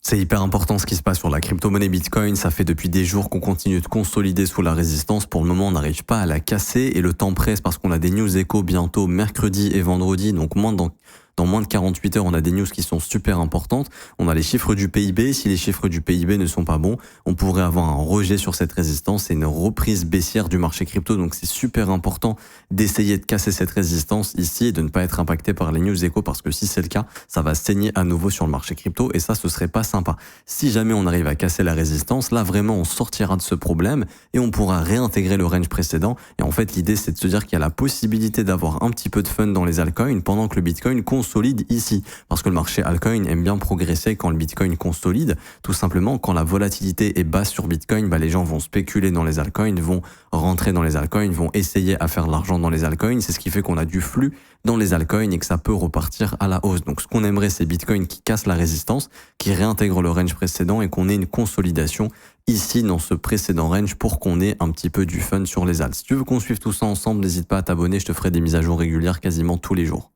C'est hyper important ce qui se passe sur la crypto-monnaie Bitcoin. Ça fait depuis des jours qu'on continue de consolider sous la résistance. Pour le moment, on n'arrive pas à la casser et le temps presse parce qu'on a des news échos bientôt mercredi et vendredi. Donc dans moins de 48 heures, on a des news qui sont super importantes. On a les chiffres du PIB. Si les chiffres du PIB ne sont pas bons, on pourrait avoir un rejet sur cette résistance et une reprise baissière du marché crypto. Donc c'est super important d'essayer de casser cette résistance ici et de ne pas être impacté par les news échos parce que si c'est le cas, ça va saigner à nouveau sur le marché crypto et ça, ce serait pas sympa. Si jamais on arrive à casser la résistance, là vraiment on sortira de ce problème et on pourra réintégrer le range précédent. Et en fait, l'idée c'est de se dire qu'il y a la possibilité d'avoir un petit peu de fun dans les altcoins pendant que le Bitcoin consolide ici. Parce que le marché altcoin aime bien progresser quand le Bitcoin consolide. Tout simplement, quand la volatilité est basse sur Bitcoin, les gens vont spéculer dans les altcoins, vont rentrer dans les altcoins, vont essayer à faire de l'argent dans les altcoins. C'est ce qui fait qu'on a du flux dans les altcoins et que ça peut repartir à la hausse. Donc ce qu'on aimerait, c'est Bitcoin qui casse la résistance, qui réintègre le range précédent et qu'on ait une consolidation ici dans ce précédent range pour qu'on ait un petit peu du fun sur les alts. Si tu veux qu'on suive tout ça ensemble, n'hésite pas à t'abonner, je te ferai des mises à jour régulières quasiment tous les jours.